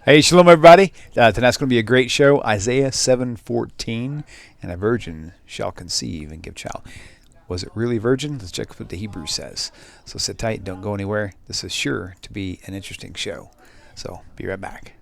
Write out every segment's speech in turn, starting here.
Hey, shalom, everybody. Tonight's going to be a great show. Isaiah 7:14, and a virgin shall conceive and give child. Was it really virgin? Let's check what the Hebrew says. So sit tight, don't go anywhere. This is sure to be an interesting show. So be right back.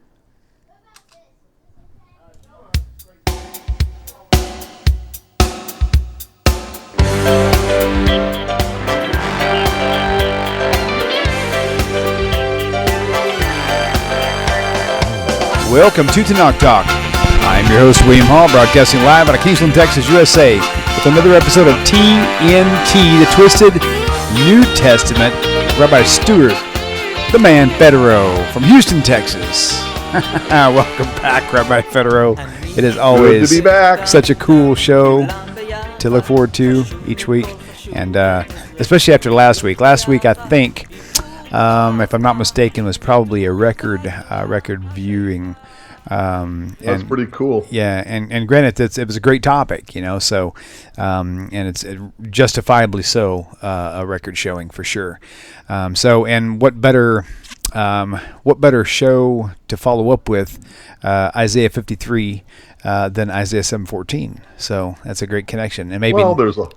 Welcome to Tanakh Talk. I'm your host, William Hall, broadcasting live out of Kingsland, Texas, USA, with another episode of TNT, the Twisted New Testament, Rabbi Stewart, the man Federo, from Houston, Texas. Welcome back, Rabbi Federo. It is always good to be back. Such a cool show to look forward to each week, and especially after last week. Last week, I think, if I'm not mistaken, was probably a record viewing. That's pretty cool. Yeah, and granted, it was a great topic, so, and it's justifiably so, a record showing for sure. And what better show to follow up with Isaiah 53 than Isaiah 7:14? So that's a great connection. And maybe there's no.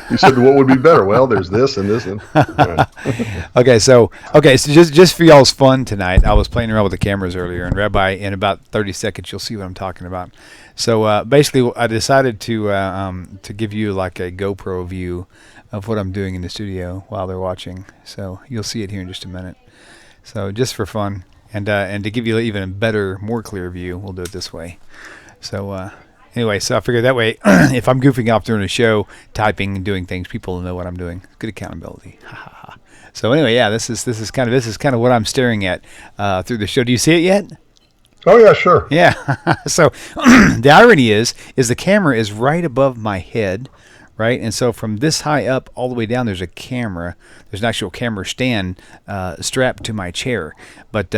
You said what would be better? Well, there's this and this and. Right. Okay, so just for y'all's fun tonight, I was playing around with the cameras earlier, and Rabbi, in about 30 seconds, you'll see what I'm talking about. So basically, I decided to give you like a GoPro view of what I'm doing in the studio while they're watching. So you'll see it here in just a minute. So just for fun, and to give you even a better, more clear view, we'll do it this way. So anyway, so I figured that way, if I'm goofing off during a show, typing and doing things, people will know what I'm doing. Good accountability. So anyway, yeah, this is kind of what I'm staring at through the show. Do you see it yet? Oh yeah, sure. Yeah. So the irony is the camera is right above my head, right? And so from this high up all the way down, there's a camera. There's an actual camera stand strapped to my chair. But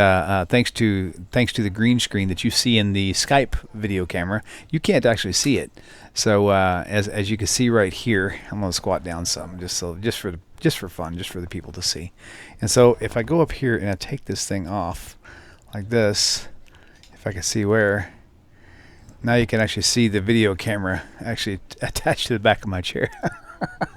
thanks to the green screen that you see in the Skype video camera, you can't actually see it. So as you can see right here, I'm gonna squat down some just for fun, just for the people to see. And so if I go up here and I take this thing off like this, if I can see where. Now you can actually see the video camera actually attached to the back of my chair.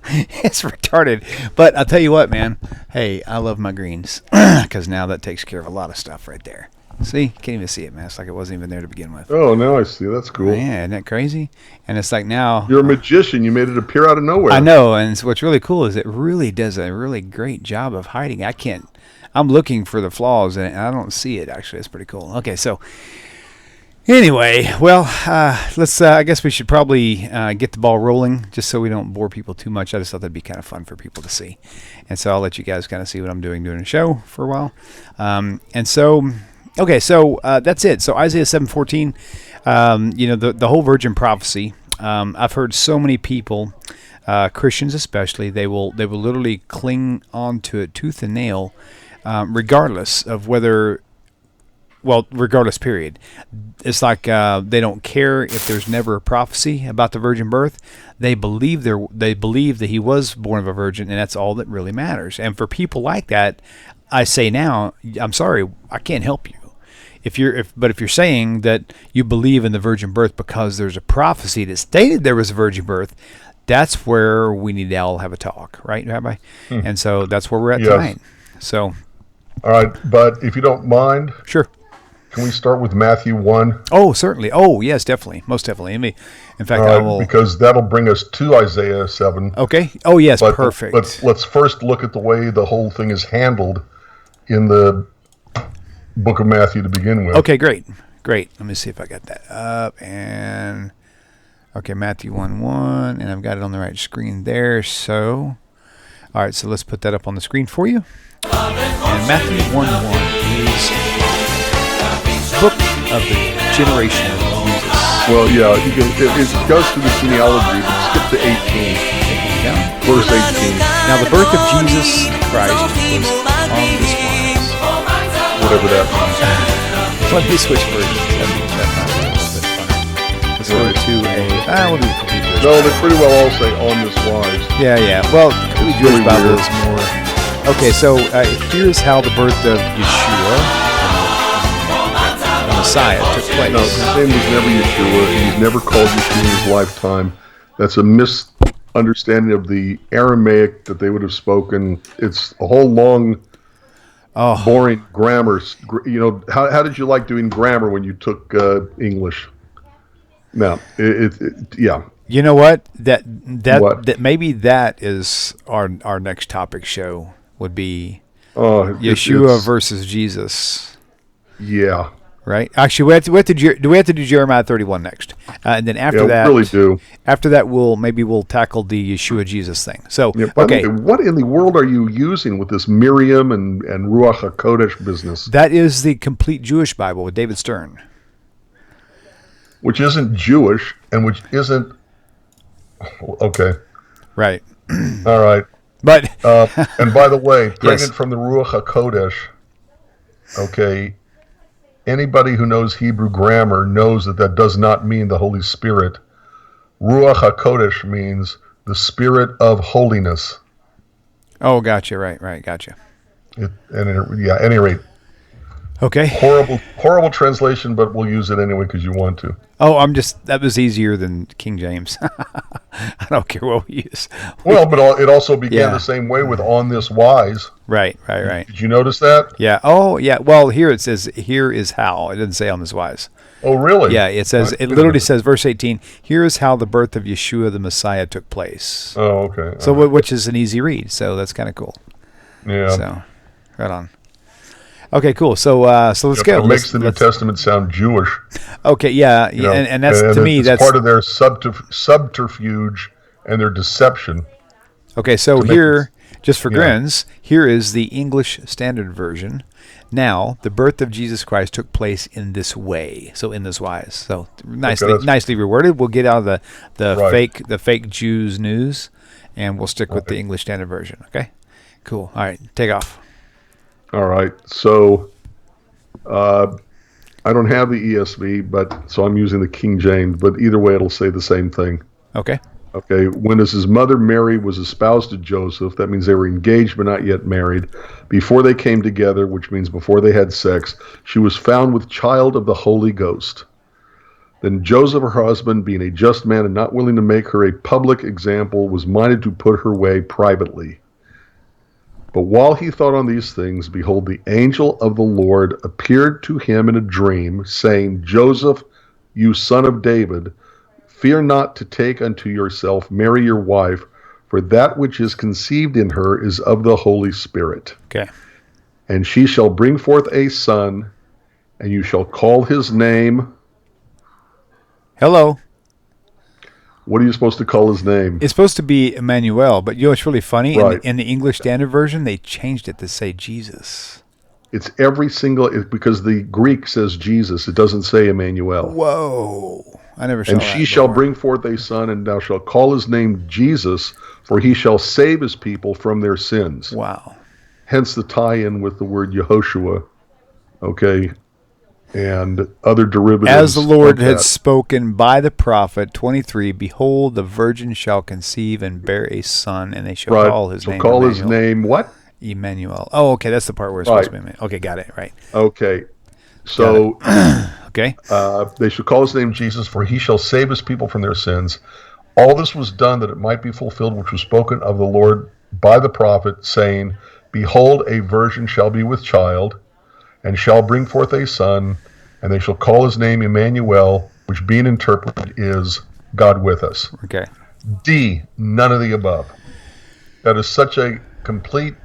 It's retarded. But I'll tell you what, man. Hey, I love my greens because now that takes care of a lot of stuff right there. See? Can't even see it, man. It's like it wasn't even there to begin with. Oh, now I see. That's cool. Yeah, isn't that crazy? And it's like now... You're a magician. You made it appear out of nowhere. I know. And what's really cool is it really does a really great job of hiding. I'm looking for the flaws in it, and I don't see it, actually. It's pretty cool. Okay, so... Anyway, well, let's. I guess we should probably get the ball rolling, just so we don't bore people too much. I just thought that'd be kind of fun for people to see, and so I'll let you guys kind of see what I'm doing during the show for a while. And so, okay, so that's it. So Isaiah 7:14, the whole virgin prophecy. I've heard so many people, Christians especially, they will literally cling on to it tooth and nail, regardless of whether. Well, regardless, period. It's like they don't care if there's never a prophecy about the virgin birth. They believe that he was born of a virgin, and that's all that really matters. And for people like that, I say now, I'm sorry, I can't help you. But if you're saying that you believe in the virgin birth because there's a prophecy that stated there was a virgin birth, that's where we need to all have a talk, right, Rabbi? And so that's where we're at tonight. So, all right, but if you don't mind, sure. Can we start with Matthew 1? Oh, certainly. Oh, yes, definitely. Most definitely. In fact, I will... Because that'll bring us to Isaiah 7. Okay. Oh, yes, perfect. Let's first look at the way the whole thing is handled in the book of Matthew to begin with. Okay, great. Let me see if I got that up. And, okay, Matthew 1:1, and I've got it on the right screen there. So, all right, so let's put that up on the screen for you. And Matthew 1:1 is... book of the generation of Jesus. Well, yeah, it goes through the genealogy, but skip to 18. Verse 18. Now the birth of Jesus Christ was on this wise. Whatever that means. Let me switch versions. Let's go to we'll do it. No, they pretty well all say on this wise. Yeah. Well, the Jewish Bible is more. Okay, so here's how the birth of Yeshua, Messiah took place. No, his name was never Yeshua. He was never called Yeshua in his lifetime. That's a misunderstanding of the Aramaic that they would have spoken. It's a whole long, boring grammar. You know, how did you like doing grammar when you took English? No, yeah. You know what? That maybe that is our next topic show would be Yeshua versus Jesus. Yeah. Right. Actually, we have to do Jeremiah 31 next, and then after that, really do. After that, we'll tackle the Yeshua Jesus thing. So, okay, what in the world are you using with this Miriam and Ruach HaKodesh business? That is the complete Jewish Bible with David Stern, which isn't Jewish and which isn't okay. Right. All right. But and by the way, pregnant from the Ruach HaKodesh. Okay. Anybody who knows Hebrew grammar knows that does not mean the Holy Spirit. Ruach HaKodesh means the Spirit of holiness. Oh, gotcha. Right. Gotcha. At any rate. Okay. Horrible translation, but we'll use it anyway because you want to. Oh, that was easier than King James. I don't care what we use. Well, but it also began the same way with "on this wise." Right. Did you notice that? Yeah. Oh, yeah. Well, here it says, "Here is how." It doesn't say "on this wise." Oh, really? Yeah. It says. It literally says, verse 18. Here is how the birth of Yeshua the Messiah took place. Oh, okay. So, which is an easy read. So that's kind of cool. Yeah. So, right on. Okay, cool. So let's go. It makes the New Testament sound Jewish. Okay, yeah, and that's to me that's part of their subterfuge and their deception. Okay, so here, just for grins, here is the English Standard Version. Now, the birth of Jesus Christ took place in this way. So in this wise. So nicely reworded. We'll get out of the fake Jews news, and we'll stick with the English Standard Version. Okay, cool. All right, take off. All right, so I don't have the ESV, so I'm using the King James, but either way it'll say the same thing. Okay. Okay, when as his mother Mary was espoused to Joseph, that means they were engaged but not yet married, before they came together, which means before they had sex, she was found with child of the Holy Ghost. Then Joseph, her husband, being a just man and not willing to make her a public example, was minded to put her away privately. But while he thought on these things, behold, the angel of the Lord appeared to him in a dream, saying, Joseph, you son of David, fear not to take unto yourself Mary your wife, for that which is conceived in her is of the Holy Spirit. Okay. And she shall bring forth a son, and you shall call his name. Hello. What are you supposed to call his name? It's supposed to be Emmanuel, but you know what's really funny? Right. In the English Standard Version, they changed it to say Jesus. It's because the Greek says Jesus. It doesn't say Emmanuel. Whoa. I never saw that. And she shall bring forth a son, and thou shalt call his name Jesus, for he shall save his people from their sins. Wow. Hence the tie-in with the word Yehoshua. Okay. And other derivatives. As the Lord had spoken by the prophet, 23, behold, the virgin shall conceive and bear a son, and they shall call his name Emmanuel. His name what? Emmanuel. Oh, okay, that's the part where it's supposed to be. Okay, got it, right. Okay. So, okay. They shall call his name Jesus, for he shall save his people from their sins. All this was done that it might be fulfilled, which was spoken of the Lord by the prophet, saying, behold, a virgin shall be with child, and shall bring forth a son, and they shall call his name Emmanuel, which being interpreted is God with us. Okay. D, none of the above. That is such a complete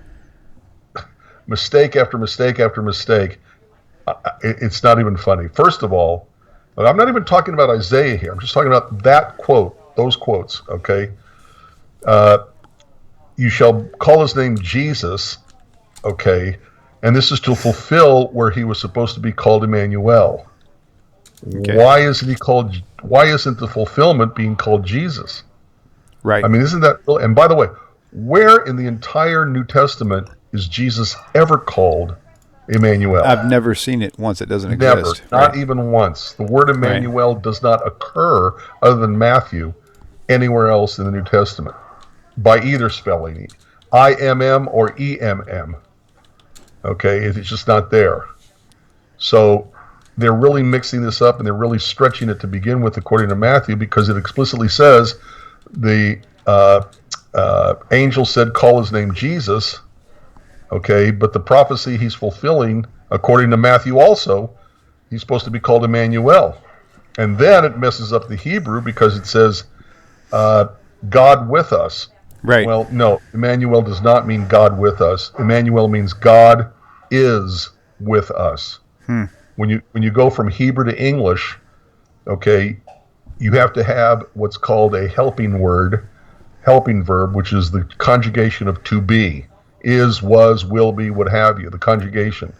mistake after mistake after mistake. It's not even funny. First of all, I'm not even talking about Isaiah here. I'm just talking about that quote, those quotes, okay? You shall call his name Jesus, okay? And this is to fulfill where he was supposed to be called Emmanuel. Okay. Why isn't the fulfillment being called Jesus? Right. I mean, isn't that... And by the way, where in the entire New Testament is Jesus ever called Emmanuel? I've never seen it once. It doesn't Never. exist. Not even once. The word Emmanuel does not occur, other than Matthew, anywhere else in the New Testament, by either spelling, I-M-M or E-M-M. Okay, it's just not there. So they're really mixing this up and they're really stretching it to begin with, according to Matthew, because it explicitly says the angel said, "Call his name Jesus." Okay, but the prophecy he's fulfilling, according to Matthew also, he's supposed to be called Emmanuel. And then it messes up the Hebrew because it says, God with us. Right. Well, no, Emmanuel does not mean God with us. Emmanuel means God is with us. When you go from Hebrew to English, okay, you have to have what's called a helping verb, which is the conjugation of to be. Is, was, will be, what have you, the conjugation.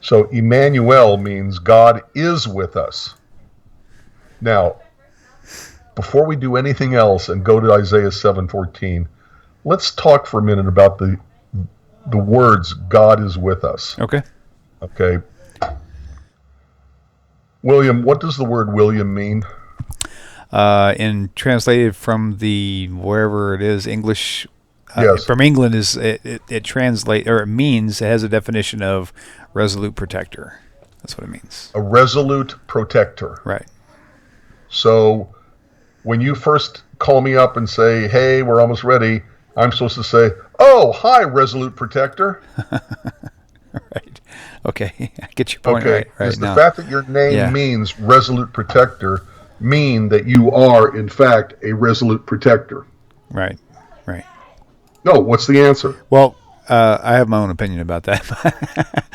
So Emmanuel means God is with us. Now, before we do anything else and go to Isaiah 7:14, let's talk for a minute about the words God is with us. Okay. Okay. William, what does the word William mean? And translated from the wherever it is, English. Yes. From England it translate, or it means, it has a definition of resolute protector. That's what it means. A resolute protector. Right. So when you first call me up and say, "Hey, we're almost ready," I'm supposed to say, "Oh, hi, resolute protector." Right. Okay. I get your point. Okay. Right Does now. the fact that your name means resolute protector mean that you are, in fact, a resolute protector? Right. Right. No, what's the answer? Well, I have my own opinion about that.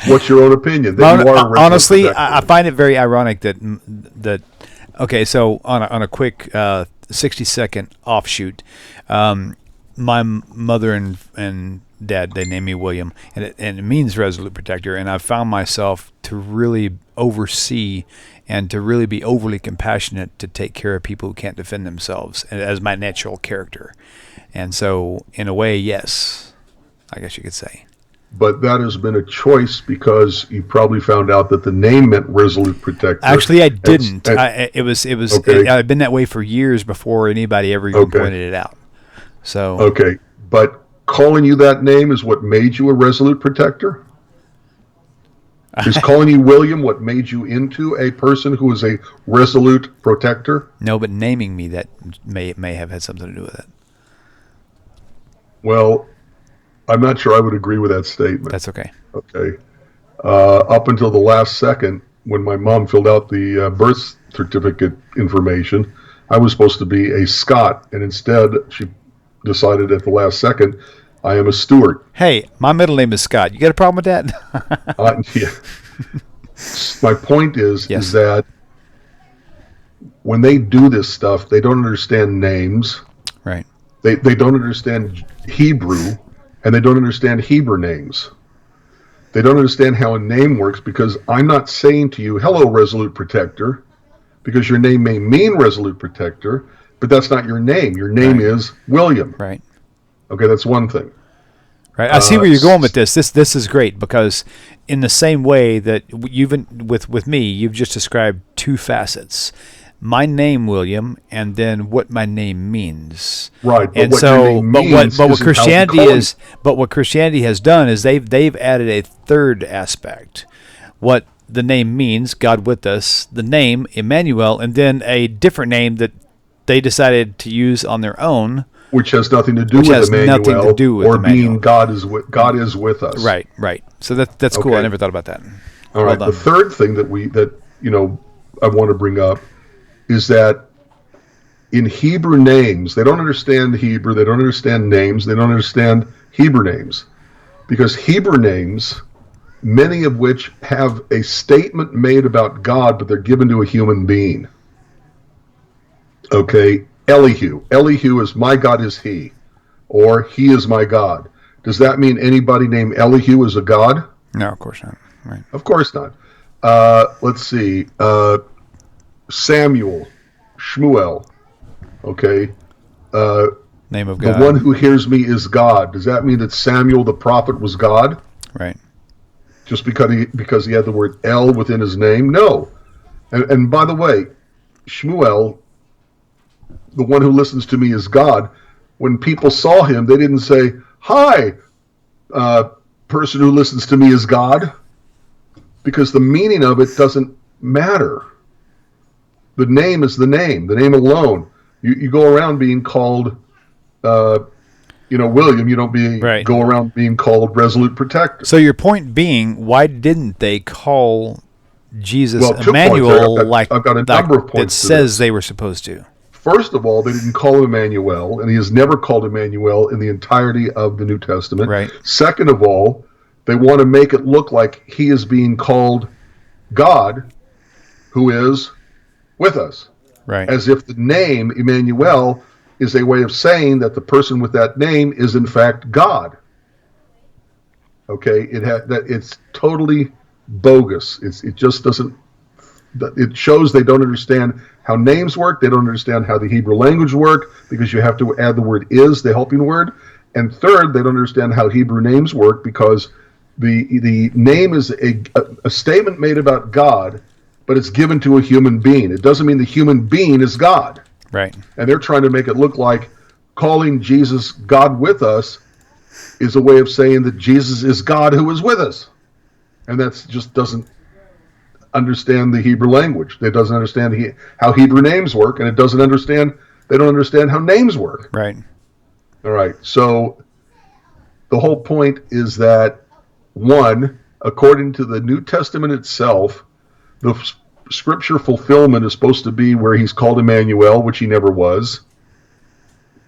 What's your own opinion? That you are a resolute honestly, protector? I find it very ironic that okay, so on a quick 60-second offshoot, my mother and dad, they named me William, and it means resolute protector, and I've found myself to really oversee and to really be overly compassionate to take care of people who can't defend themselves, as my natural character. And so, in a way, yes, I guess you could say. But that has been a choice because you probably found out that the name meant resolute protector. Actually, I didn't. It was. Okay. I've been that way for years before anybody ever even pointed it out. So. Okay, but calling you that name is what made you a resolute protector? Is calling you William what made you into a person who is a resolute protector? No, but naming me, that may have had something to do with it. Well, I'm not sure I would agree with that statement. That's okay. Okay. Up until the last second, when my mom filled out the birth certificate information, I was supposed to be a Scot, and instead she decided at the last second, I am a Stewart. Hey, my middle name is Scott. You got a problem with that? Yeah. My point is Yes. that when they do this stuff, they don't understand names. Right. They don't understand Hebrew, and they don't understand Hebrew names. They don't understand how a name works, because I'm not saying to you, "Hello, Resolute Protector," because your name may mean Resolute Protector, but that's not your name. Your name is William. Right. Okay, that's one thing. Right. I see where you're going with this. This is great, because in the same way that you've with me, you've just described two facets. My name, William, and then what my name means. Right. And what so, your name means what isn't how Christianity you call is, but what Christianity has done is they've added a third aspect. What the name means, God with us, the name Emmanuel, and then a different name that they decided to use on their own, which has nothing to do with Emmanuel, or being God is with us. Right, right. So that's cool. Okay. I never thought about that. All right. Well The third thing that I want to bring up is that in Hebrew names, they don't understand Hebrew. They don't understand names. They don't understand Hebrew names, because Hebrew names, many of which have a statement made about God, but they're given to a human being. Okay. Elihu. Elihu is "my God is he," or "he is my God." Does that mean anybody named Elihu is a god? No, of course not. Right. Of course not. Let's see. Samuel, Shmuel. Okay. Name of God. The one who hears me is God. Does that mean that Samuel the prophet was God? Right. Just because he had the word El within his name? No. And by the way, Shmuel, the one who listens to me is God. When people saw him, they didn't say, "Hi, person who listens to me is God," because the meaning of it doesn't matter. The name is the name alone. You go around being called, William. You don't Right. go around being called Resolute Protector. So your point being, why didn't they call Jesus Well, 2 points Emmanuel there. like I've got a number of that points to says this. they were supposed to? First of all, they didn't call him Emmanuel, and he is never called Emmanuel in the entirety of the New Testament. Right. Second of all, they want to make it look like he is being called God, who is with us, Right. as if the name Emmanuel is a way of saying that the person with that name is in fact God. Okay, it's totally bogus. It just doesn't. It shows they don't understand how names work. They don't understand how the Hebrew language work, because you have to add the word "is," the helping word. And third, they don't understand how Hebrew names work, because the name is a statement made about God, but it's given to a human being. It doesn't mean the human being is God. Right. And they're trying to make it look like calling Jesus God with us is a way of saying that Jesus is God who is with us. And that just doesn't understand the Hebrew language. It doesn't understand how Hebrew names work, and they don't understand how names work. Right. All right. So the whole point is that, one, according to the New Testament itself, the scripture fulfillment is supposed to be where he's called Emmanuel, which he never was.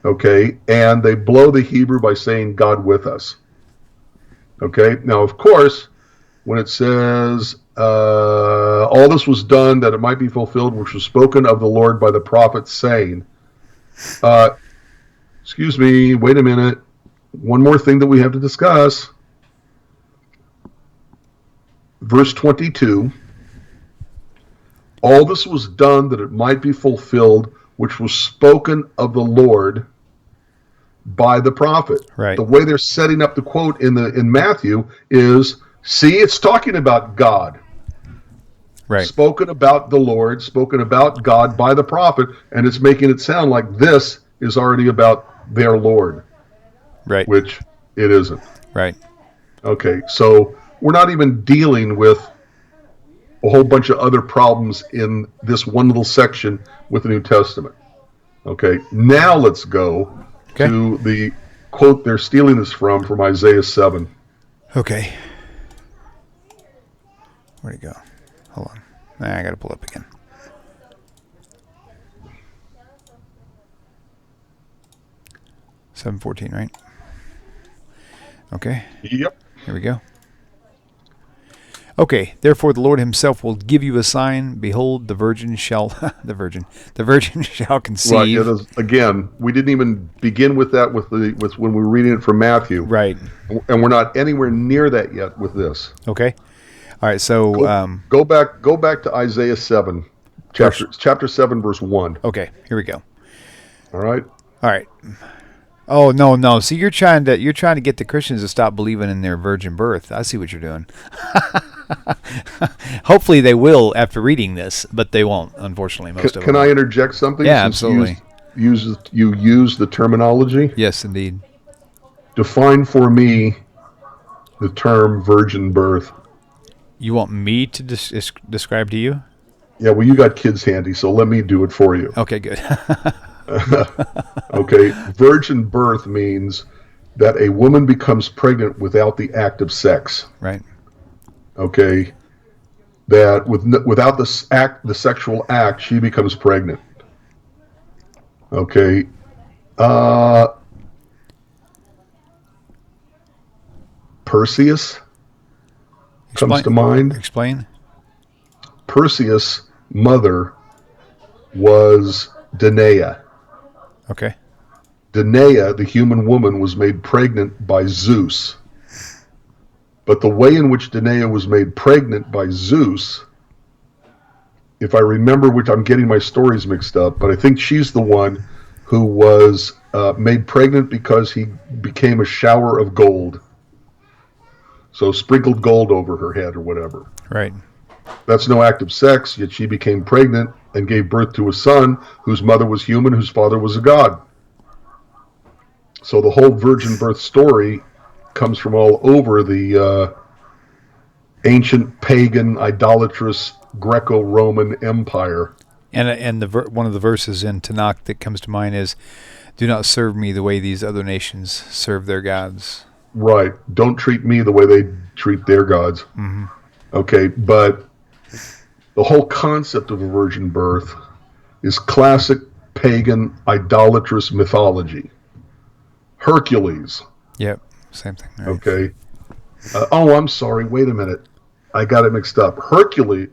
Okay. And they blow the Hebrew by saying God with us. Okay. Now, of course, when it says, all this was done that it might be fulfilled, which was spoken of the Lord by the prophet, saying, excuse me, wait a minute. One more thing that we have to discuss. Verse 22, all this was done that it might be fulfilled, which was spoken of the Lord by the prophet. Right. The way they're setting up the quote in Matthew is, see, it's talking about God. Right. Spoken about the Lord, spoken about God by the prophet, and it's making it sound like this is already about their Lord. Right. Which it isn't. Right. Okay, so we're not even dealing with a whole bunch of other problems in this one little section with the New Testament. Okay, now let's go to the quote they're stealing this from Isaiah 7. Okay. Where'd it go? Hold on. I got to pull up again. $7:14, right? Okay. Yep. Here we go. Okay, therefore the Lord himself will give you a sign. Behold, the virgin shall shall conceive. Right. Again, we didn't even begin with that with when we were reading it from Matthew. Right. And we're not anywhere near that yet with this. Okay. All right. So go back to Isaiah 7, chapter 7, verse 1. Okay. Here we go. All right. All right. Oh no! See, you're trying to get the Christians to stop believing in their virgin birth. I see what you're doing. Hopefully they after reading this, but they won't. Unfortunately, most of them. Can I interject something? Yeah, absolutely. You use the terminology. Yes, indeed. Define for me the term virgin birth. You want me to describe to you? Yeah. Well, you got kids handy, so let me do it for you. Okay, good. Okay, virgin birth means that a woman becomes pregnant without the act of sex. Right. Okay, that without the sexual act, she becomes pregnant. Okay, Perseus comes to mind. Explain. Perseus' mother was Danae. Okay. Danae, the human woman, was made pregnant by Zeus. But the way in which Danae was made pregnant by Zeus, if I remember, which I'm getting my stories mixed up, but I think she's the one who was made pregnant because he became a shower of gold. So sprinkled gold over her head or whatever. Right. That's no act of sex, yet she became pregnant and gave birth to a son whose mother was human, whose father was a god. So the whole virgin birth story comes from all over the ancient pagan idolatrous Greco-Roman Empire. And one of the verses in Tanakh that comes to mind is, "Do not serve me the way these other nations serve their gods." Right. Don't treat me the way they treat their gods. Mm-hmm. Okay, but the whole concept of a virgin birth is classic pagan idolatrous mythology. Hercules. Yep, same thing. Right. Okay. Oh, I'm sorry. Wait a minute. I got it mixed up. Hercules'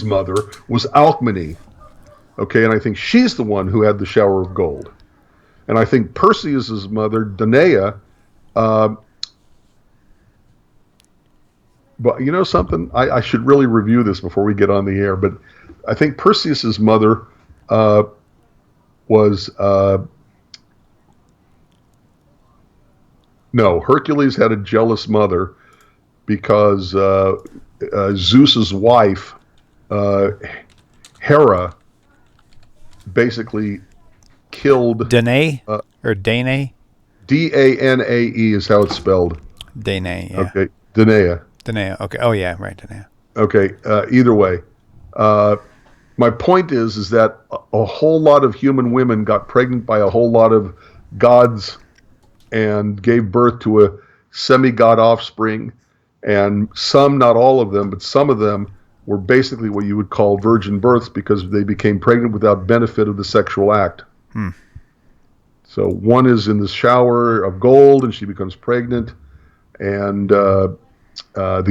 mother was Alcmene. Okay, and I think she's the one who had the shower of gold. And I think Perseus' mother, Danae, but you know something? I should really review this before we get on the air, but I think Perseus' mother was... no, Hercules had a jealous mother because Zeus's wife, Hera, basically killed... Danae or Danae? Danae is how it's spelled. Danae, yeah. Okay, Danae. Danae, okay. Oh, yeah, right, Danae. Okay, either way. My point is that a whole lot of human women got pregnant by a whole lot of gods and gave birth to a semi-god offspring, and some, not all of them, but some of them were basically what you would call virgin births because they became pregnant without benefit of the sexual act. So one is in the shower of gold and she becomes pregnant, and the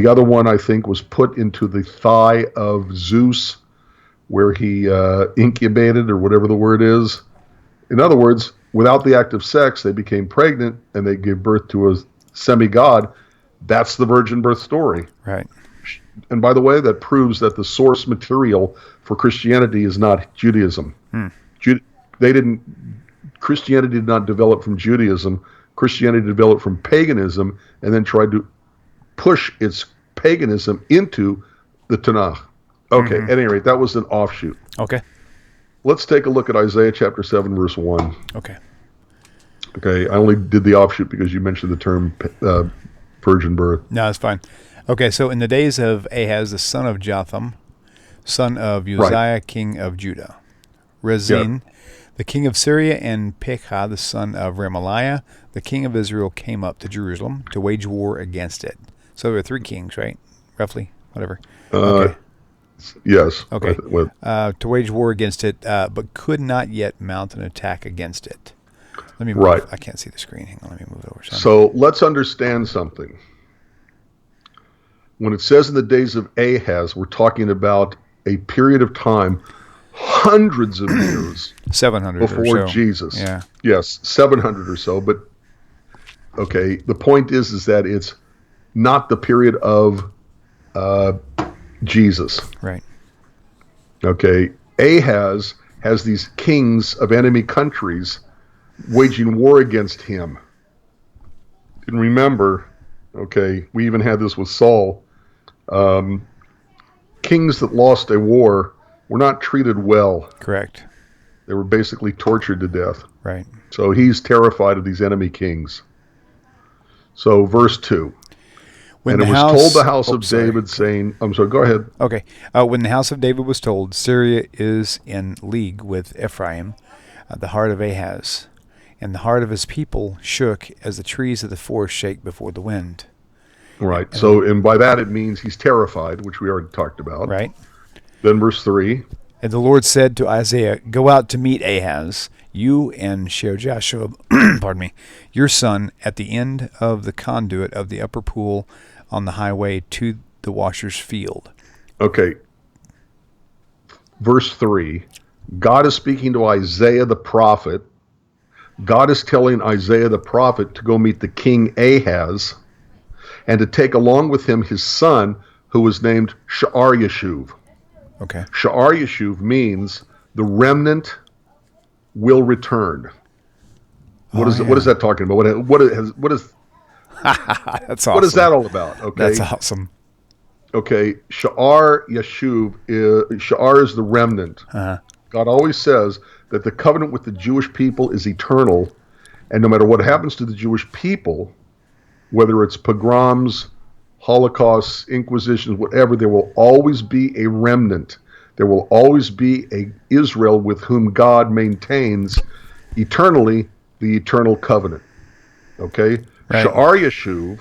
other one, I think, was put into the thigh of Zeus where he incubated, or whatever the word is. In other words, without the act of sex, they became pregnant and they gave birth to a semi-god. That's the virgin birth story. Right. And by the way, that proves that the source material for Christianity is not Judaism. Christianity did not develop from Judaism. Christianity developed from paganism and then tried to push its paganism into the Tanakh. Okay, at any rate, that was an offshoot. Okay. Let's take a look at Isaiah chapter 7, verse 1. Okay. Okay, I only did the offshoot because you mentioned the term virgin birth. No, that's fine. Okay, so in the days of Ahaz, the son of Jotham, son of Uzziah, king of Judah, Rezin, the king of Syria, and Pekah, the son of Remaliah, the king of Israel, came up to Jerusalem to wage war against it. So there were three kings, right? Roughly, whatever. Okay. Yes. Okay. To wage war against it, but could not yet mount an attack against it. Let me move. Right. I can't see the screen. Hang on, let me move it over. So let's understand something. When it says in the days of Ahaz, we're talking about a period of time, hundreds of years 700 before or so. Jesus. Yeah. Yes, 700 or so. But okay, the point is that it's not the period of Jesus. Right. Okay, Ahaz has these kings of enemy countries waging war against him. And remember, okay, we even had this with Saul. Kings that lost a war were not treated well. Correct. They were basically tortured to death. Right. So he's terrified of these enemy kings. So verse 2. When and it was told the house of David, saying, I'm sorry, go ahead. Okay. When the house of David was told, Syria is in league with Ephraim, the heart of Ahaz, and the heart of his people shook as the trees of the forest shake before the wind. Right. And by that it means he's terrified, which we already talked about. Right. Then verse 3. And the Lord said to Isaiah, "Go out to meet Ahaz, you and Shear-Jashub, pardon me, your son, at the end of the conduit of the upper pool on the highway to the washer's field." Okay. Verse 3. God is speaking to Isaiah the prophet. God is telling Isaiah the prophet to go meet the king Ahaz and to take along with him his son, who was named Shear-Yashuv. Okay. Shear-Yashuv means the remnant will return. What is that talking about? What is That's awesome. What is that all about? Okay. That's awesome. Okay, Shear-Yashuv is the remnant. Uh-huh. God always says that the covenant with the Jewish people is eternal, and no matter what happens to the Jewish people, whether it's pogroms, Holocausts, Inquisitions, whatever, there will always be a remnant. There will always be a Israel with whom God maintains eternally the eternal covenant. Okay? Right. Sha'ar Yeshuv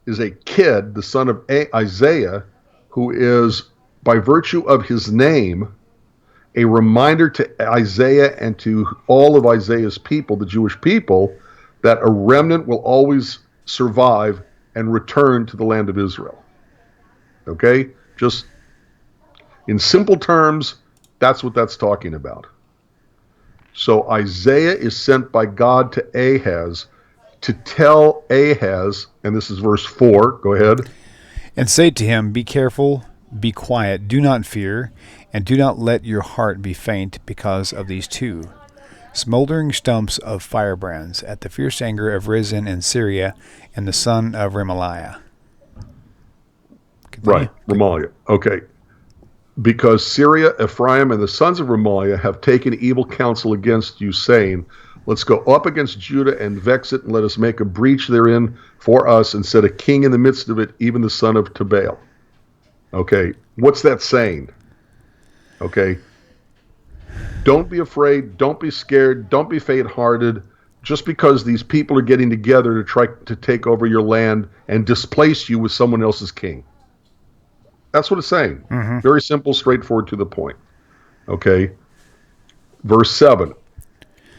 is a kid, the son of Isaiah, who is, by virtue of his name, a reminder to Isaiah and to all of Isaiah's people, the Jewish people, that a remnant will always survive and return to the land of Israel. Okay? Just in simple terms, that's what that's talking about. So Isaiah is sent by God to Ahaz to tell Ahaz, and this is verse 4, go ahead. And say to him, be careful, be quiet, do not fear, and do not let your heart be faint because of these two smoldering stumps of firebrands at the fierce anger of Rezin in Syria and the son of Remaliah. Continue. Right, Remaliah. Okay. Because Syria, Ephraim, and the sons of Remaliah have taken evil counsel against you, saying, let's go up against Judah and vex it, and let us make a breach therein for us, and set a king in the midst of it, even the son of Tabal. Okay, what's that saying? Okay, don't be afraid, don't be scared, don't be faint-hearted, just because these people are getting together to try to take over your land and displace you with someone else's king. That's what it's saying. Mm-hmm. Very simple, straightforward, to the point. Okay. Verse 7.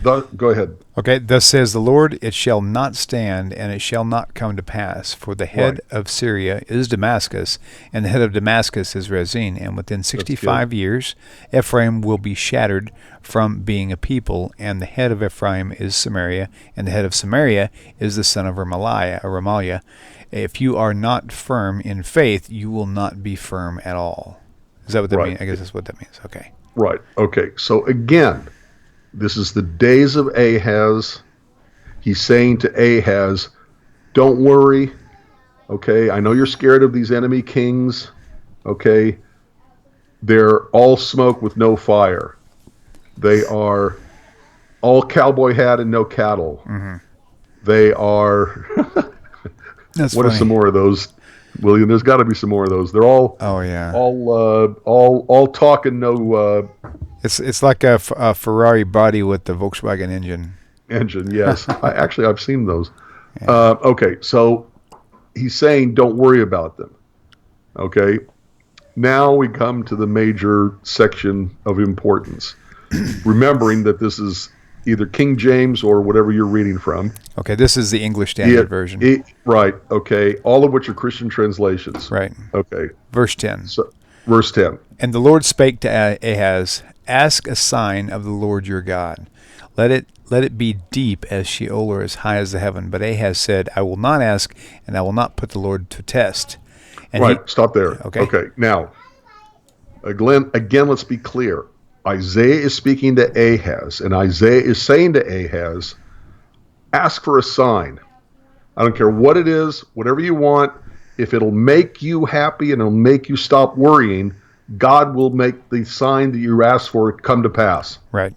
Go ahead. Okay, thus says the Lord, it shall not stand, and it shall not come to pass, for the head of Syria is Damascus, and the head of Damascus is Rezin, and within 65 years Ephraim will be shattered from being a people, and the head of Ephraim is Samaria, and the head of Samaria is the son of Remaliah. If you are not firm in faith, you will not be firm at all. Is that what that means? I guess that's what that means. Okay. Right. Okay. So again, this is the days of Ahaz. He's saying to Ahaz, don't worry. Okay. I know you're scared of these enemy kings. Okay. They're all smoke with no fire. They are all cowboy hat and no cattle. Mm-hmm. They are... That's what funny. are some more of those, William? There's got to be some more of those. They're all all talk and no. It's like a Ferrari body with the Volkswagen engine. Yes. I've seen those. Yeah. Okay, so he's saying don't worry about them. Okay, now we come to the major section of importance. Remembering that this is either King James or whatever you're reading from. Okay, this is the English Standard Version. Right, okay. All of which are Christian translations. Right. Okay. Verse 10. Verse 10. And the Lord spake to Ahaz, ask a sign of the Lord your God. Let it be deep as Sheol or as high as the heaven. But Ahaz said, I will not ask, and I will not put the Lord to test. And stop there. Okay. Now, again, let's be clear. Isaiah is speaking to Ahaz, and Isaiah is saying to Ahaz, ask for a sign. I don't care what it is, whatever you want. If it'll make you happy and it'll make you stop worrying, God will make the sign that you ask for come to pass. Right.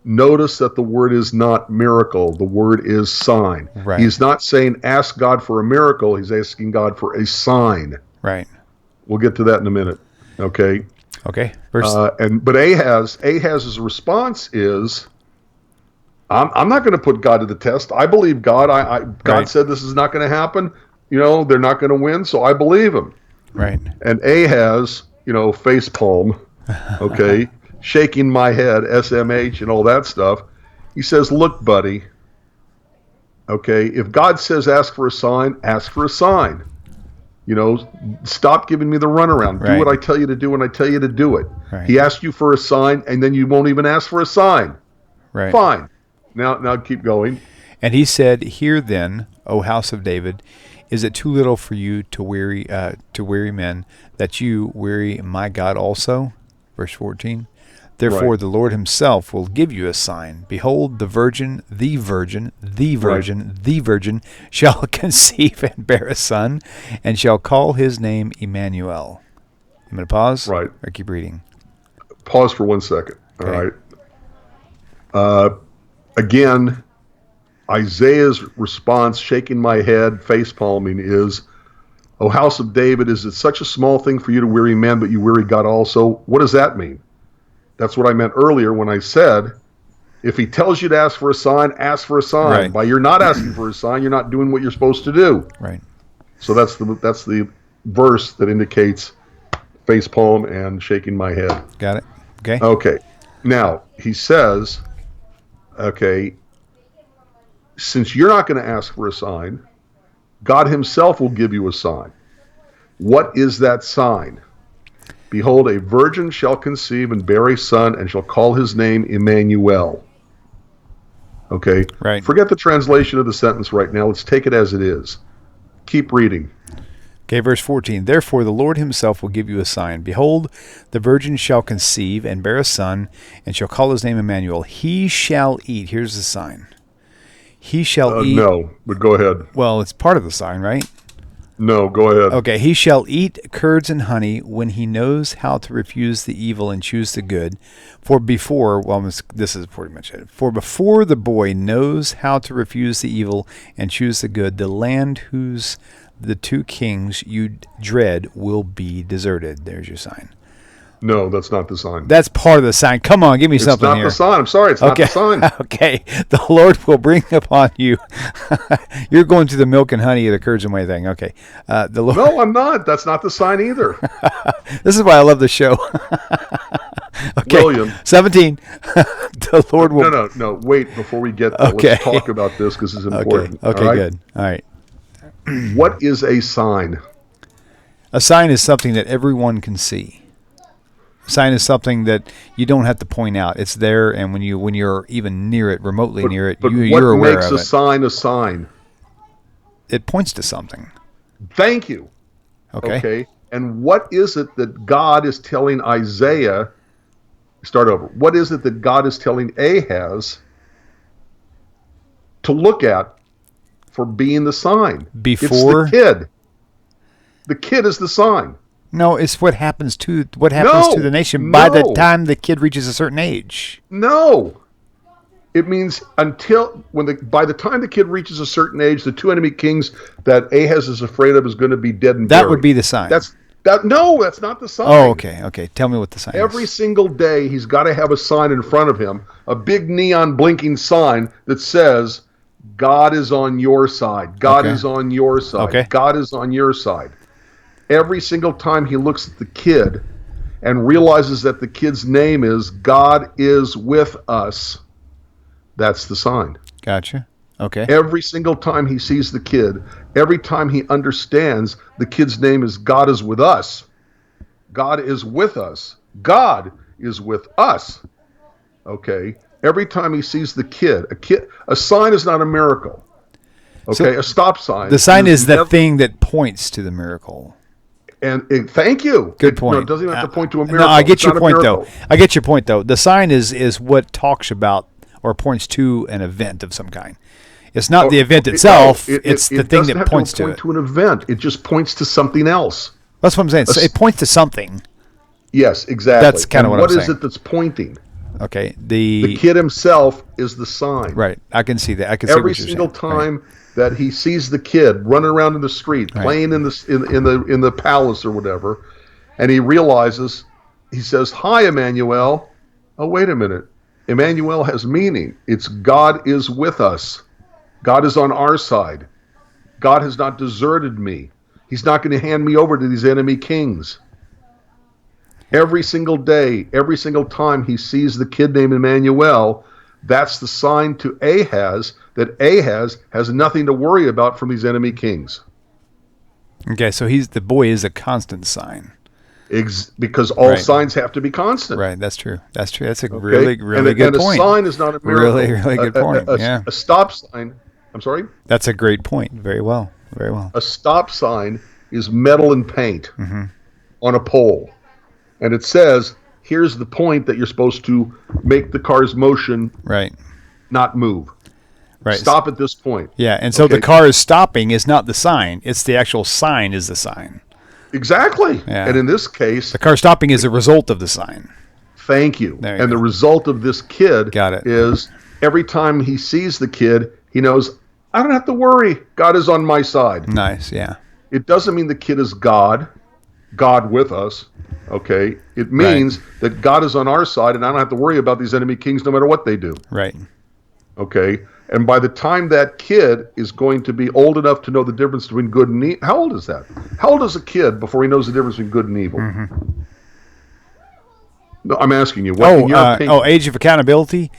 Notice that the word is not miracle. The word is sign. Right. He's not saying ask God for a miracle. He's asking God for a sign. Right. We'll get to that in a minute. Okay. Okay. But Ahaz's response is, I'm not going to put God to the test. I believe God. God said this is not going to happen. They're not going to win, so I believe him. Right. And Ahaz, face palm, okay, shaking my head, SMH and all that stuff. He says, look, buddy, okay, if God says ask for a sign, ask for a sign. Stop giving me the runaround. Right. Do what I tell you to do when I tell you to do it. Right. He asked you for a sign, and then you won't even ask for a sign. Right. Fine. Now keep going. And he said, hear then, O house of David, is it too little for you to weary men, that you weary my God also? Verse 14. Therefore the Lord himself will give you a sign. Behold, the virgin shall conceive and bear a son, and shall call his name Emmanuel. You want to pause? Right. Or keep reading? Pause for 1 second. Okay. All right. Again, Isaiah's response, shaking my head, face palming, is, O house of David, is it such a small thing for you to weary man, but you weary God also? What does that mean? That's what I meant earlier when I said, if he tells you to ask for a sign, ask for a sign. Right. By you're not asking for a sign, you're not doing what you're supposed to do. Right. So that's the verse that indicates face palm and shaking my head. Got it. Okay. Okay. Now, he says, okay, since you're not going to ask for a sign, God himself will give you a sign. What is that sign? Behold, a virgin shall conceive and bear a son, and shall call his name Emmanuel. Okay? Right. Forget the translation of the sentence right now. Let's take it as it is. Keep reading. Okay, verse 14. Therefore the Lord himself will give you a sign. Behold, the virgin shall conceive and bear a son, and shall call his name Emmanuel. He shall eat. Here's the sign. He shall eat. No, but go ahead. Well, it's part of the sign, right? No, go ahead. Okay, he shall eat curds and honey when he knows how to refuse the evil and choose the good. For before, well, this is pretty much it. For before the boy knows how to refuse the evil and choose the good, the land whose the two kings you dread will be deserted. There's your sign. No, that's not the sign. That's part of the sign. Come on, give me something here. It's not the sign. I'm sorry, it's not the sign. Okay. The Lord will bring upon you. You're going through the milk and honey of the curds and whey thing. Okay. The Lord. No, I'm not. That's not the sign either. This is why I love the show. Okay. William. 17. The Lord will. No. Wait, before we get there, Okay. let's talk about this because it's important. Okay, all right? good. All right. What is a sign? A sign is something that everyone can see. A sign is something that you don't have to point out. It's there, and when you're even near it, remotely near it, you're aware of it. What makes a sign a sign? It points to something. Thank you. Okay. And what is it that God is telling Isaiah? Start over. What is it that God is telling Ahaz to look at for being the sign? Before it's the kid. The kid is the sign. No, it's what happens to the nation by the time the kid reaches a certain age. No. It means by the time the kid reaches a certain age, the two enemy kings that Ahaz is afraid of is going to be dead and buried. That would be the sign. No, that's not the sign. Oh, okay. Tell me what the sign is. Every single day, he's got to have a sign in front of him, a big neon blinking sign that says, God is on your side. God is on your side. Okay. God is on your side. Every single time he looks at the kid and realizes that the kid's name is God is with us, that's the sign. Gotcha. Okay. Every single time he sees the kid, every time he understands the kid's name is God is with us. God is with us. God is with us. Okay. Every time he sees the kid, a sign is not a miracle. Okay. So a stop sign. The sign is the thing that points to the miracle. And thank you. Good point. No, it doesn't even have to point to a miracle. No, I get your point though. I get your point though. The sign is what talks about or points to an event of some kind. It's not the event itself. It's the thing that points to it. It doesn't have to point to an event. It just points to something else. That's what I'm saying. So it points to something. Yes, exactly. That's kind of what I'm saying. What is it that's pointing? Okay. The kid himself is the sign. Right. I can see that. I can see every what you're single saying. time that he sees the kid running around in the street, playing in the palace or whatever, and he realizes, he says, "Hi, Emmanuel." Oh, wait a minute. Emmanuel has meaning. It's God is with us. God is on our side. God has not deserted me. He's not going to hand me over to these enemy kings. Every single day, every single time he sees the kid named Emmanuel, that's the sign to Ahaz that Ahaz has nothing to worry about from these enemy kings. Okay, so the boy is a constant sign. Because all signs have to be constant. Right, that's true. That's a really good point. And a sign is not a miracle. Really good point. A stop sign. I'm sorry? That's a great point. Very well. A stop sign is metal and paint on a pole. And it says, here's the point that you're supposed to make the car's motion not move. Right. Stop at this point. Yeah, and so the car is stopping is not the sign. It's the actual sign is the sign. Exactly. Yeah. And in this case, the car stopping is a result of the sign. Thank you. And the result of this kid is every time he sees the kid, he knows, I don't have to worry. God is on my side. Nice, yeah. It doesn't mean the kid is God with us. Okay, it Right. means that God is on our side, and I don't have to worry about these enemy kings no matter what they do. Right. Okay, and by the time that kid is going to be old enough to know the difference between good and evil, how old is that? How old is a kid before he knows the difference between good and evil? No, I'm asking you. What, in your opinion, age of accountability.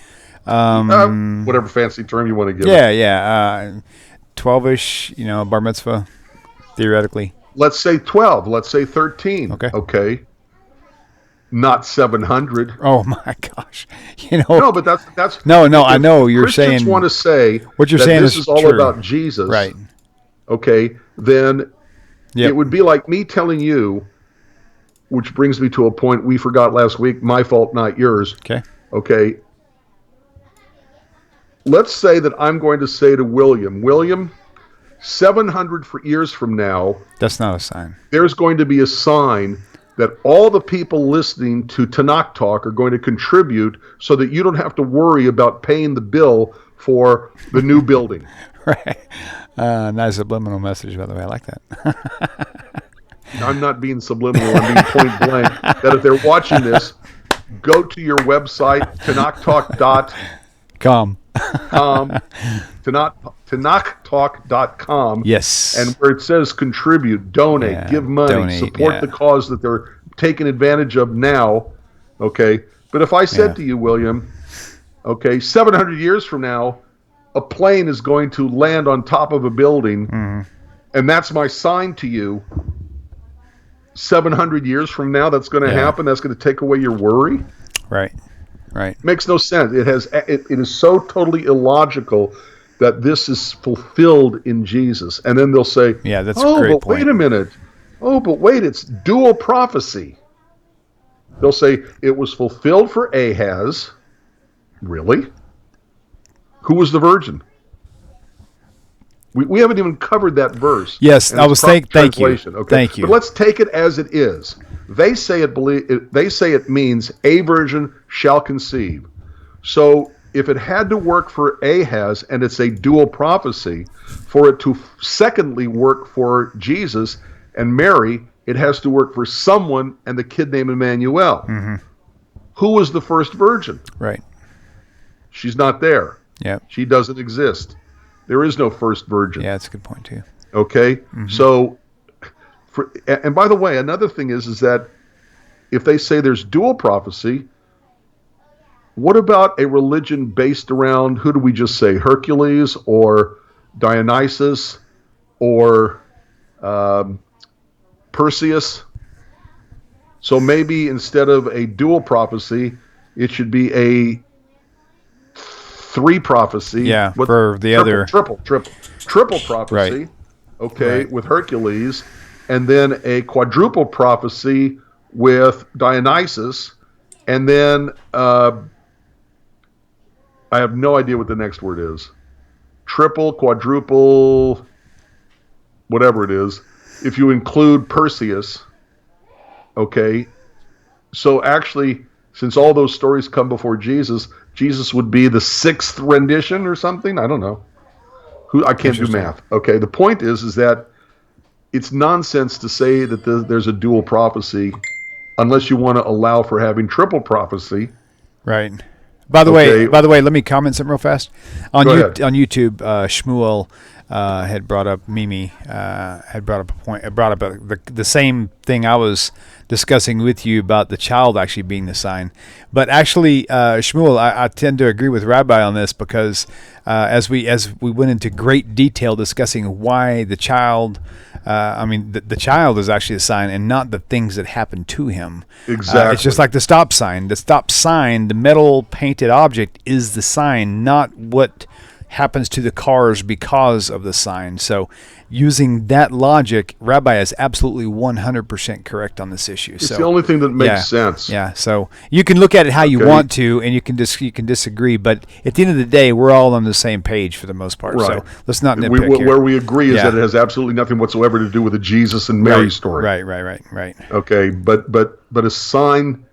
whatever fancy term you want to give Yeah, it. yeah. 12-ish, bar mitzvah, theoretically. Let's say 12. Let's say 13. Okay. Okay, not 700. Oh my gosh. No, but that's No, I if know you're Christians saying want to say what you're that saying this is is all true. about Jesus, Right. okay, then Yep. it would be like me telling you, which brings me to a point we forgot last week, my fault, not yours. Okay. Okay. Let's say that I'm going to say to William, 700 years from now, That's not a sign. there's going to be a sign that all the people listening to Tanakh Talk are going to contribute so that you don't have to worry about paying the bill for the new building. Right. Nice subliminal message, by the way. I like that. I'm not being subliminal, I'm being point blank. That if they're watching this, go to your website, tanakhtalk.com, Calm. tanakhtalk.com. Yes. And where it says contribute, donate, Yeah, give money, donate, support yeah. the cause that they're taking advantage of now. Okay. But if I said Yeah. to you, William, okay, 700 years from now, a plane is going to land on top of a building, and that's my sign to you. 700 years from now, that's going to happen. That's going to take away your worry. Right. Right. Makes no sense. It is so totally illogical that this is fulfilled in Jesus. And then they'll say, Yeah, that's a oh, great but point. wait a minute. Oh, but wait, it's dual prophecy. They'll say it was fulfilled for Ahaz. Really? Who was the virgin? We haven't even covered that verse. Yes, And I it's was proper thank you. translation, okay? Thank you. But let's take it as it is. They say it means a virgin shall conceive. So if it had to work for Ahaz and it's a dual prophecy, for it to secondly work for Jesus and Mary, it has to work for someone and the kid named Emmanuel. Who was the first virgin? Right. She's not there. Yep. She doesn't exist. There is no first virgin. Yeah, that's a good point too. Okay? So, and by the way, another thing is that if they say there's dual prophecy, what about a religion based around, who do we just say, Hercules or Dionysus or Perseus? So maybe instead of a dual prophecy, it should be a three prophecy. Yeah, for the other. Triple prophecy. Right. Okay, Right. with Hercules, and then a quadruple prophecy with Dionysus, and then I have no idea what the next word is. Triple, quadruple, whatever it is. If you include Perseus, okay. So actually, since all those stories come before Jesus, Jesus would be the sixth rendition or something. I don't know. I can't do math. Okay. The point is that it's nonsense to say that there's a dual prophecy unless you want to allow for having triple prophecy. Right. By the way, let me comment something real fast. On Go ahead. on YouTube, Shmuel had brought up Mimi had brought up a point, brought up the same thing I was discussing with you about the child actually being the sign. But actually, Shmuel, I tend to agree with Rabbi on this because as we went into great detail discussing why the child. The child is actually a sign and not the things that happen to him. Exactly. It's just like the stop sign. The stop sign, the metal painted object, is the sign, not what happens to the cars because of the sign. So using that logic, Rabbi is absolutely 100% correct on this issue. It's the only thing that makes sense. Yeah, so you can look at it how you want to, and you can disagree, but at the end of the day, we're all on the same page for the most part. Right. So let's not nitpick here. Where we agree is that it has absolutely nothing whatsoever to do with the Jesus and Mary story. Right. Okay, but a sign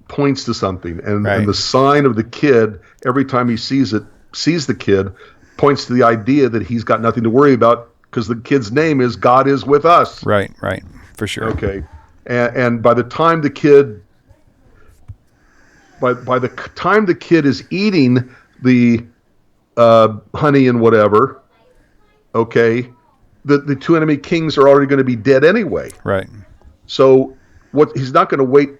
points to something, and the sign of the kid, every time he sees the kid, points to the idea that he's got nothing to worry about because the kid's name is God is with us. Right. For sure. Okay. And by the time the kid by the time the kid is eating the honey and whatever, okay, the two enemy kings are already going to be dead anyway. Right. So he's not going to wait.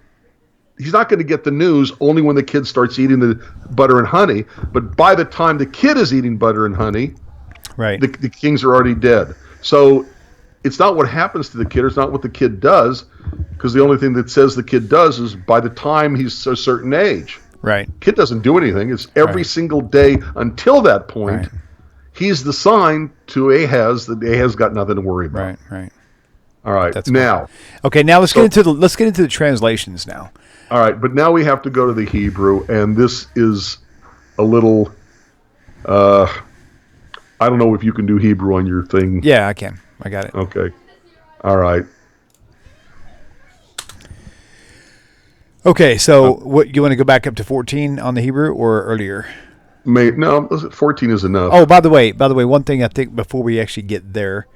He's not going to get the news only when the kid starts eating the butter and honey. But by the time the kid is eating butter and honey, right, the kings are already dead. So it's not what happens to the kid. It's not what the kid does, because the only thing that says the kid does is by the time he's a certain age. Right. Kid doesn't do anything. It's every single day until that point. Right. He's the sign to Ahaz that Ahaz got nothing to worry about. Right. All right. That's now. Cool. Okay. Now let's get into the translations now. All right, but now we have to go to the Hebrew, and this is a little. I don't know if you can do Hebrew on your thing. Yeah, I can. I got it. Okay. All right. Okay, so what you want to go back up to 14 on the Hebrew or earlier? No, 14 is enough. Oh, by the way, one thing I think before we actually get there,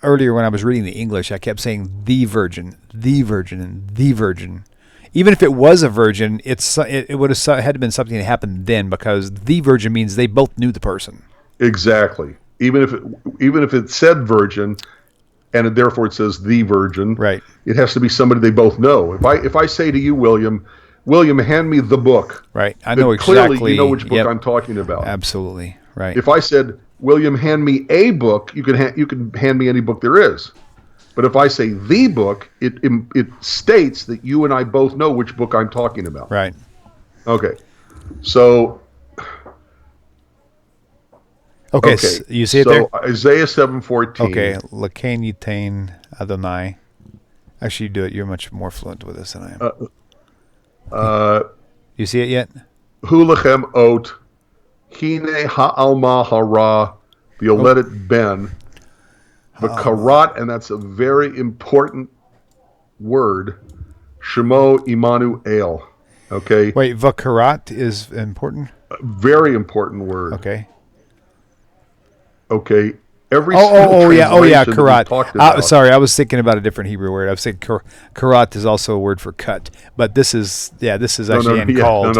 earlier when I was reading the English, I kept saying the virgin, and the virgin. Even if it was a virgin, it would have had to been something that happened then, because the virgin means they both knew the person. Exactly. Even if it said virgin, and therefore it says the virgin, right? It has to be somebody they both know. If I say to you, William, hand me the book. Right. I know exactly. Clearly, you know which book I'm talking about. Absolutely. Right. If I said, William, hand me a book, you can hand me any book there is. But if I say the book, it states that you and I both know which book I'm talking about. Right. Okay. So. Okay. So you see it there? So Isaiah 7:14. Okay. Lakan Yitain Adonai. Actually, you do it. You're much more fluent with this than I am. You see it yet? Hu lechem ot, hine ha'alma hara, v'yoledet ben, v'karat, and that's a very important word, shemo Immanuel. Okay? Wait, v'karat is important? A very important word. Okay. Okay. Every yeah, karat. Sorry, I was thinking about a different Hebrew word. I was thinking karat is also a word for cut, but this is actually called.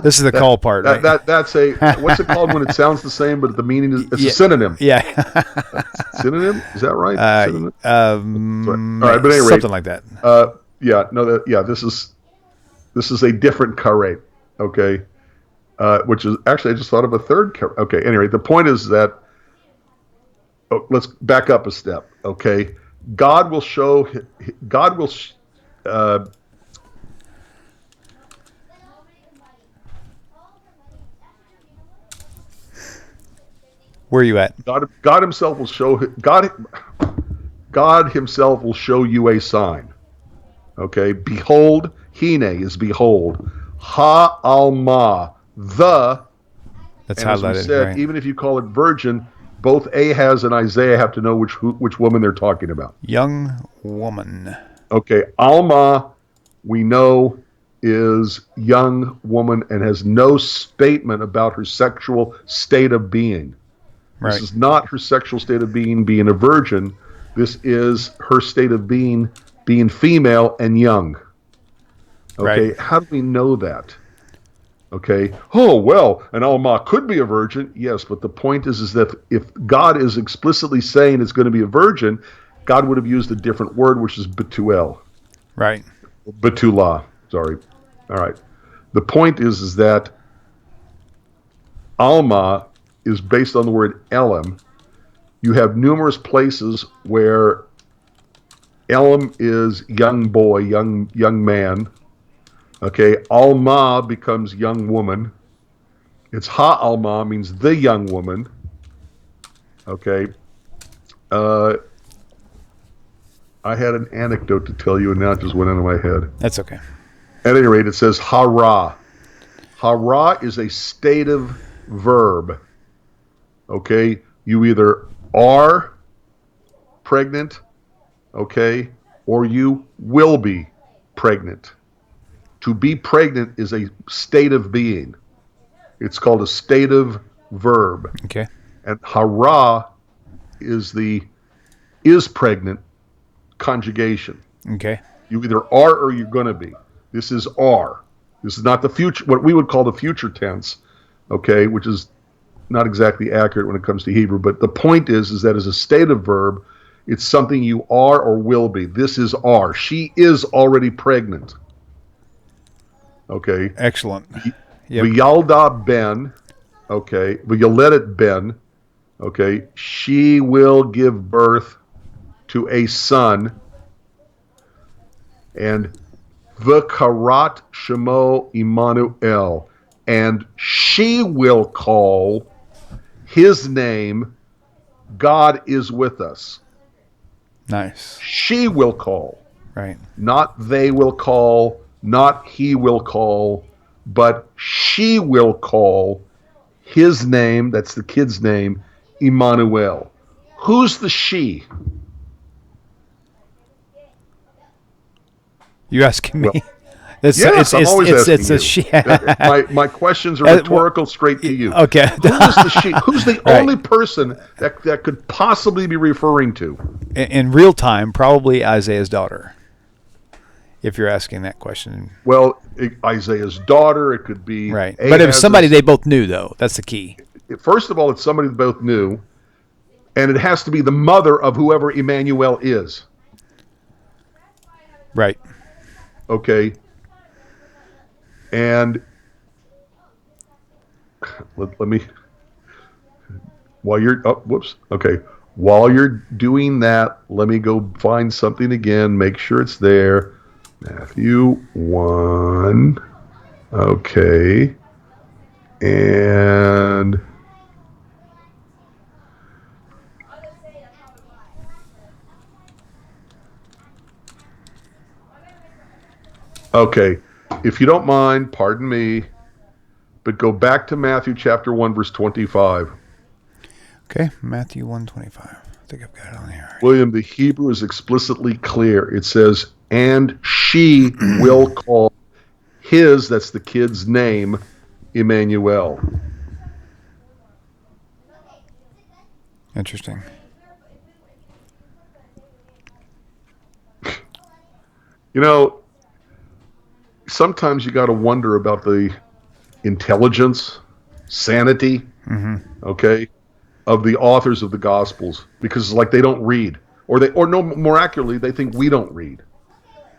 This is the call part. Right? That's a what's it called when it sounds the same but the meaning is a synonym. Yeah. Synonym, is that right? Synonym? All right, but anyway, something like that. This is a different karet. Okay, which is actually I just thought of a third. Okay, anyway, the point is that. Let's back up a step, okay? God will show. Where are you at? God Himself will show. God Himself will show you a sign. Okay, behold, hine is behold, ha alma the. That's and highlighted. As we said, right. Even if you call it virgin. Both Ahaz and Isaiah have to know which woman they're talking about. Young woman. Okay, Alma, we know, is young woman and has no statement about her sexual state of being. Right. This is not her sexual state of being a virgin. This is her state of being female and young. Okay, right. How do we know that? Okay. Oh, well, an Alma could be a virgin. Yes, but the point is that if God is explicitly saying it's going to be a virgin, God would have used a different word, which is Betuel. Right. Betulah. Sorry. All right. The point is that Alma is based on the word Elam. You have numerous places where Elam is young boy, young man. Okay, Alma becomes young woman. It's Ha-Alma means the young woman. Okay. I had an anecdote to tell you, and now it just went into my head. That's okay. At any rate, it says Hara. Hara is a stative verb. Okay, you either are pregnant, okay, or you will be pregnant. To be pregnant is a state of being. It's called a stative verb. Okay. And hara is the is pregnant conjugation. Okay. You either are or you're going to be. This is are. This is not the future, what we would call the future tense, okay, which is not exactly accurate when it comes to Hebrew. But the point is that as a stative verb, it's something you are or will be. This is are. She is already pregnant. Okay. Excellent. Yep. V'yalda ben, okay. V'yoledet ben, okay. She will give birth to a son. And v'karat shemo Immanuel. And she will call his name, God is with us. Nice. She will call. Right. Not they will call, not he will call, but she will call his name, that's the kid's name, Immanuel. Who's the she? You asking me? Well, yes, I'm always asking it's you. a she. My questions are rhetorical, straight to you. Okay. Who is the she? Who's the Right. only person that could possibly be referring to? In real time, probably Isaiah's daughter. If you're asking that question. Well, Isaiah's daughter. It could be Right. But it was somebody they both knew, though. That's the key. First of all, it's somebody they both knew, and it has to be the mother of whoever Emmanuel is. Right. Okay. And let me, while you're, okay. While you're doing that, let me go find something again, make sure it's there. Matthew 1. Okay. And okay. If you don't mind, pardon me, but go back to Matthew chapter 1, verse 25. Okay, Matthew 1:25. I think I've got it on here. William, the Hebrew is explicitly clear. It says, and she will call his, that's the kid's name, Emmanuel. Interesting. You know, sometimes you got to wonder about the intelligence, sanity, okay, of the authors of the Gospels, because it's like they don't read, or no, more accurately, they think we don't read.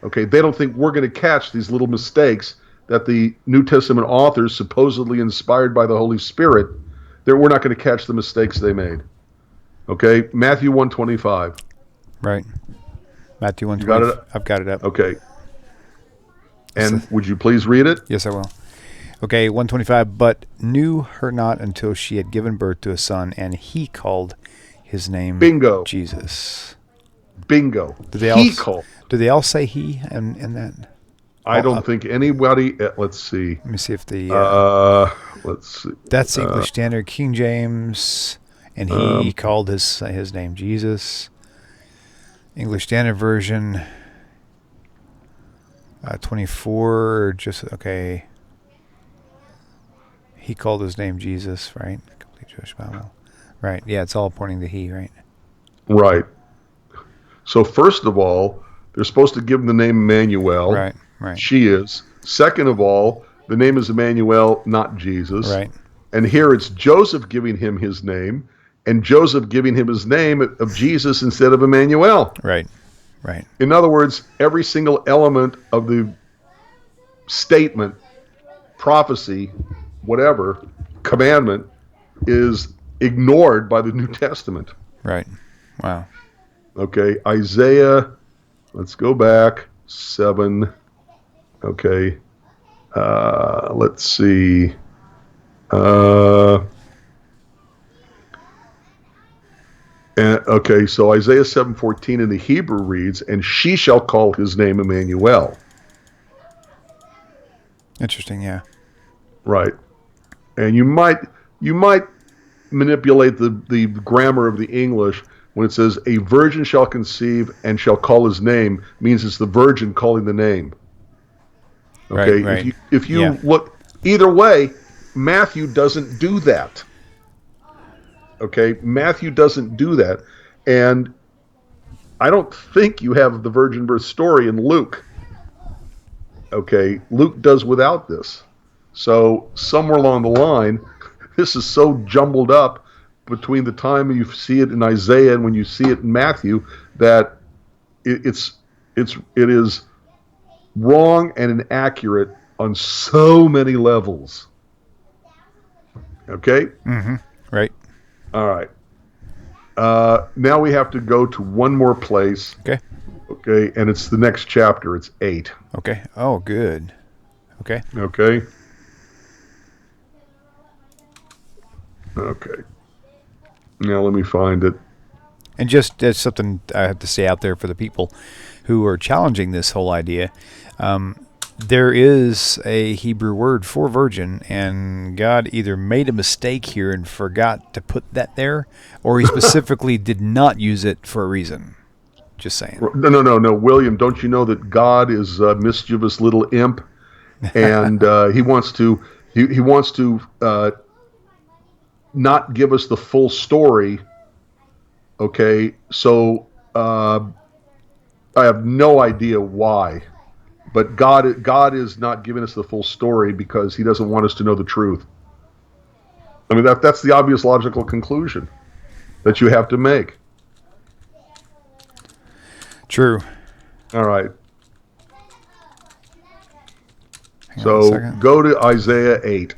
Okay, they don't think we're going to catch these little mistakes that the New Testament authors, supposedly inspired by the Holy Spirit, that we're not going to catch the mistakes they made. Okay, Matthew 1:25. Right. Matthew 1:25. You got it? I've got it up. Okay. And would you please read it? Yes, I will. Okay, 1:25. But knew her not until she had given birth to a son, and he called his name Bingo. Jesus. Bingo. Do they all say he in that? I don't think anybody. Let's see. Let me see if the. Let's see. That's English Standard, King James, and he called his name Jesus. English Standard Version. 24. Just okay. He called his name Jesus, right? Complete Jewish Bible. Right. Yeah, it's all pointing to he, right? Right. So first of all, they're supposed to give him the name Emmanuel. Right. Right. She is. Second of all, the name is Emmanuel, not Jesus. Right. And here it's Joseph giving him his name, and Joseph giving him his name of Jesus instead of Emmanuel. Right. Right. In other words, every single element of the statement, prophecy, whatever, commandment is ignored by the New Testament. Right. Wow. Okay, Isaiah, let's go back, 7. Okay, let's see. Okay, so Isaiah 7:14 in the Hebrew reads, and she shall call his name Emmanuel. Interesting, yeah. Right. And you might manipulate the grammar of the English when it says a virgin shall conceive and shall call his name, means it's the virgin calling the name. Okay, right. If you look either way, Matthew doesn't do that. Okay, Matthew doesn't do that, and I don't think you have the virgin birth story in Luke. Okay, Luke does without this. So somewhere along the line, this is so jumbled up between the time you see it in Isaiah and when you see it in Matthew that it is wrong and inaccurate on so many levels. Okay? Mm-hmm. Right. All right. Now we have to go to one more place. Okay. Okay, and it's the next chapter. It's 8. Okay. Oh, good. Okay. Okay. Okay. Now let me find it. And just as something I have to say out there for the people who are challenging this whole idea, there is a Hebrew word for virgin, and God either made a mistake here and forgot to put that there, or he specifically did not use it for a reason. Just saying. No, William, don't you know that God is a mischievous little imp, and he wants to not give us the full story. Okay, so I have no idea why, but God is not giving us the full story because he doesn't want us to know the truth. I mean, that's the obvious logical conclusion that you have to make. True. All right. Hang on a So second. go to Isaiah 8.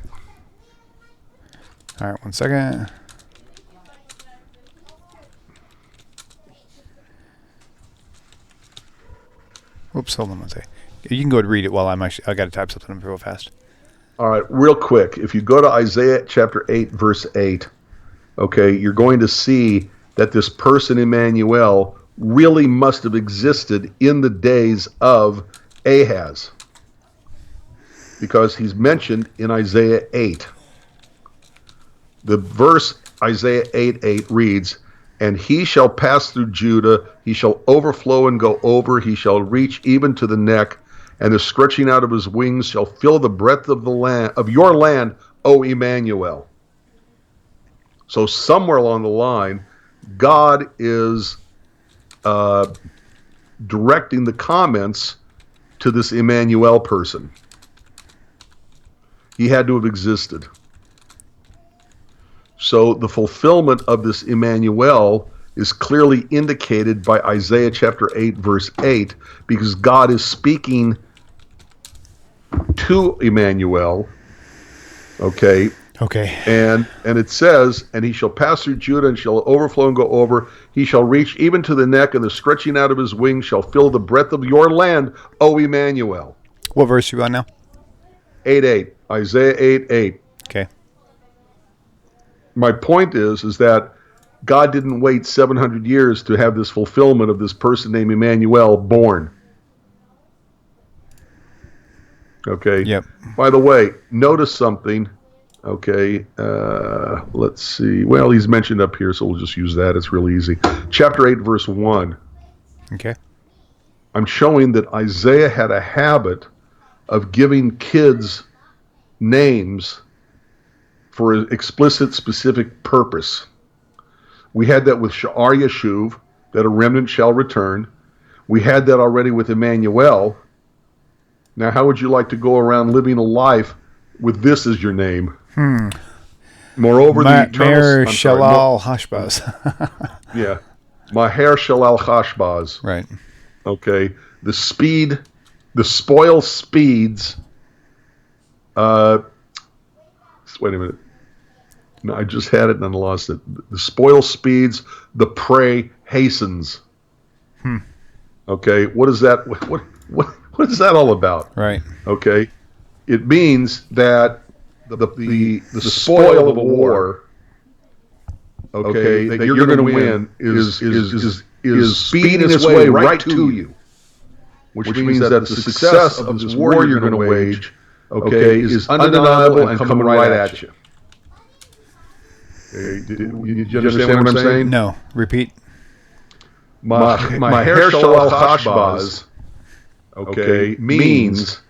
All right, 1 second. Oops, hold on one second. You can go and read it while I got to type something up real fast. All right, real quick. If you go to Isaiah chapter 8, verse 8, okay, you're going to see that this person, Emmanuel, really must have existed in the days of Ahaz, because he's mentioned in Isaiah 8. The verse Isaiah 8:8 reads, "And he shall pass through Judah, he shall overflow and go over, he shall reach even to the neck, and the stretching out of his wings shall fill the breadth of the land of your land, O Emmanuel." So somewhere along the line, God is directing the comments to this Emmanuel person. He had to have existed. So the fulfillment of this Emmanuel is clearly indicated by Isaiah chapter 8, verse 8, because God is speaking to Emmanuel, okay? Okay. And it says, "And he shall pass through Judah and shall overflow and go over. He shall reach even to the neck, and the stretching out of his wings shall fill the breadth of your land, O Emmanuel." What verse are you on now? 8:8. Isaiah 8:8. Okay. My point is that God didn't wait 700 years to have this fulfillment of this person named Emmanuel born. Okay? Yep. By the way, notice something. Okay, let's see. Well, he's mentioned up here, so we'll just use that. It's real easy. Chapter 8, verse 1. Okay. I'm showing that Isaiah had a habit of giving kids names for an explicit, specific purpose. We had that with Sha'ar Yeshuv, that a remnant shall return. We had that already with Emmanuel. Now, how would you like to go around living a life with this as your name? Moreover, the eternal... Maher Shalal Hashbaz. Yeah. Maher Shalal Hashbaz. Right. Okay. The spoil speeds... wait a minute. No, I just had it and then lost it. The spoil speeds, the prey hastens. Okay, what is that? What is that all about? Right. Okay, it means that the spoil of a war, okay, that you're going to win is speeding its way right to you, which means that the success of this war you're going to wage, okay, is undeniable and coming right at you. Okay, do you understand what I'm saying? No. Repeat. My Maher Shalal Hashbaz, okay, means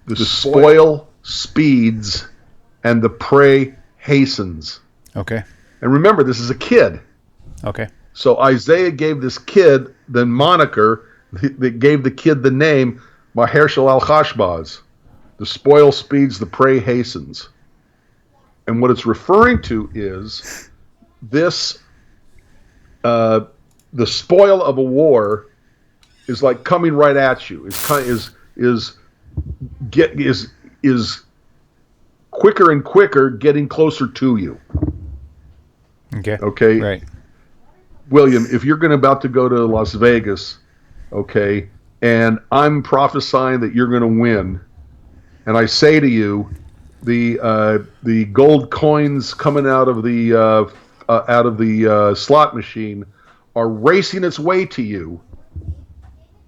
the spoil speeds and the prey hastens. Okay. And remember, this is a kid. Okay. So Isaiah gave this kid the moniker that gave the kid the name Mahershal al-Hashbaz. The spoil speeds, the prey hastens. And what it's referring to is this, the spoil of a war is like coming right at you. Is quicker and quicker getting closer to you. Okay. Okay. Right. William, if you're about to go to Las Vegas, okay, and I'm prophesying that you're going to win, and I say to you, the gold coins coming out of the slot machine are racing its way to you.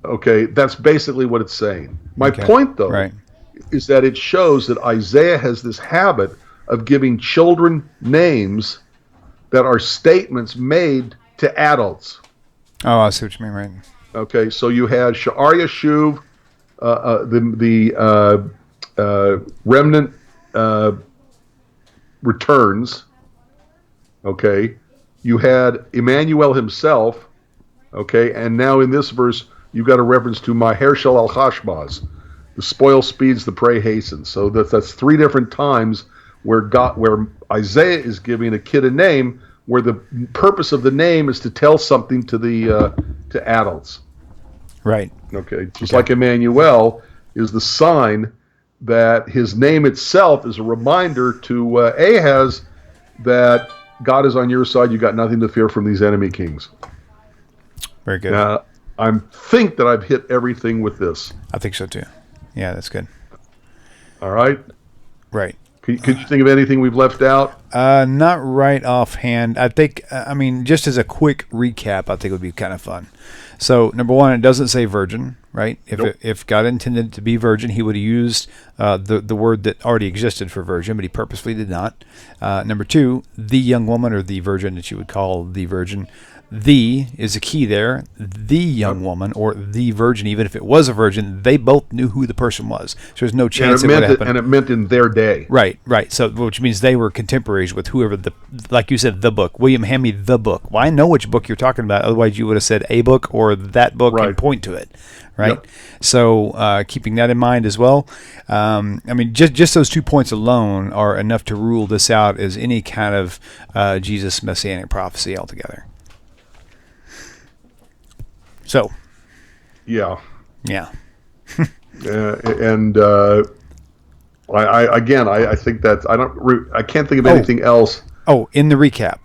Okay, that's basically what it's saying. My point, though, right. is that it shows that Isaiah has this habit of giving children names that are statements made to adults. Oh, I see what you mean, right. Okay, so you had Sha'ar Yashuv, the remnant returns. Okay, you had Emmanuel himself. Okay, and now in this verse, you've got a reference to Mahershal al-Hashbaz. The spoil speeds, the prey hastens. So that's three different times where Isaiah is giving a kid a name, where the purpose of the name is to tell something to adults. Right. Okay. Just like Emmanuel is the sign that his name itself is a reminder to Ahaz that God is on your side. You got nothing to fear from these enemy kings. Very good. Now, I think that I've hit everything with this. I think so too. Yeah, that's good. All right. Right. Could you think of anything we've left out? Not right offhand. I think, just as a quick recap, I think it would be kind of fun. So, number one, it doesn't say virgin, right? If God intended it to be virgin, he would have used the word that already existed for virgin, but he purposefully did not. Number two, the young woman, or the virgin that you would call the virgin. The is a key there. The young woman, or the virgin, even if it was a virgin, they both knew who the person was. So there's no chance it would happen. And it meant in their day. Right. So, which means they were contemporaries with whoever like you said, the book. William, hand me the book. Well, I know which book you're talking about. Otherwise, you would have said a book or that book and point to it. Right. Yep. So, keeping that in mind as well. Just those 2 points alone are enough to rule this out as any kind of Jesus messianic prophecy altogether. So, yeah. And I think that I can't think of anything else. Oh, in the recap.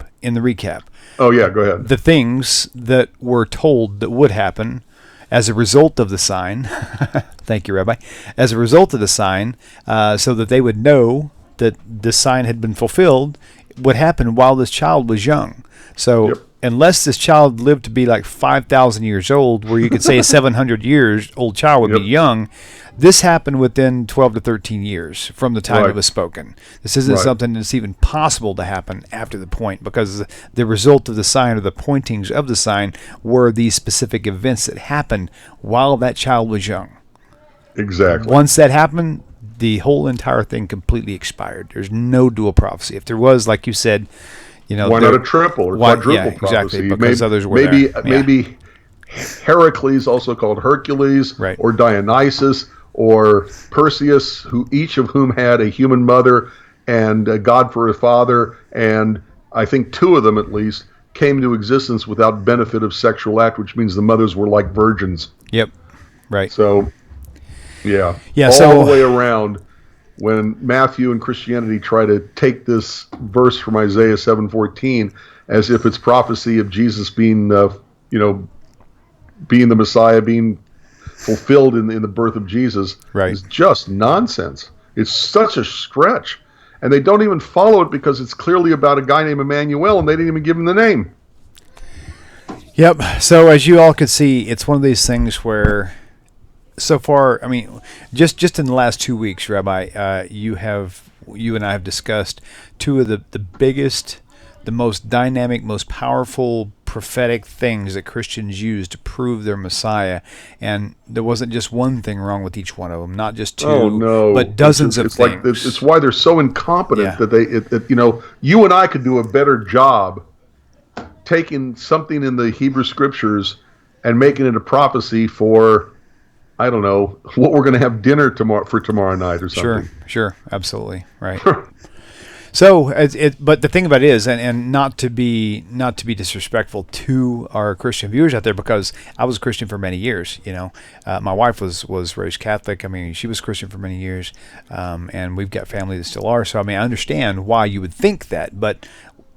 Oh yeah, go ahead. The things that were told that would happen as a result of the sign. Thank you, Rabbi. As a result of the sign, so that they would know that the sign had been fulfilled, would happen while this child was young. So. Yep. Unless this child lived to be like 5,000 years old, where you could say a 700 years old child would be young, this happened within 12 to 13 years from the time it was spoken. This isn't something that's even possible to happen after the point, because the result of the sign, or the pointings of the sign, were these specific events that happened while that child was young. Exactly. Once that happened, the whole entire thing completely expired. There's no dual prophecy. If there was, like you said, why not a triple or quadruple prophecy? Exactly, because others were there. Maybe Heracles, also called Hercules, or Dionysus, or Perseus, each of whom had a human mother and a god for a father, and I think two of them at least came into existence without benefit of sexual act, which means the mothers were like virgins. Yep. Right. So, all the way around. When Matthew and Christianity try to take this verse from Isaiah 7:14 as if it's prophecy of Jesus being, being the Messiah, being fulfilled in the birth of Jesus, is just nonsense. It's such a stretch. And they don't even follow it because it's clearly about a guy named Emmanuel, and they didn't even give him the name. Yep. So as you all could see, it's one of these things where... So far, just in the last 2 weeks, Rabbi, you and I have discussed two of the biggest, the most dynamic, most powerful prophetic things that Christians use to prove their Messiah, and there wasn't just one thing wrong with each one of them, not just two, Oh no! but dozens of it's things. Like it's why they're so incompetent Yeah. that you and I could do a better job taking something in the Hebrew Scriptures and making it a prophecy for, I don't know, what we're going to have dinner tomorrow night or something. Sure, absolutely, right. So, but the thing about it is, and not to be disrespectful to our Christian viewers out there, because I was a Christian for many years. My wife was raised Catholic. I mean, she was Christian for many years, and we've got family that still are. So, I mean, I understand why you would think that, but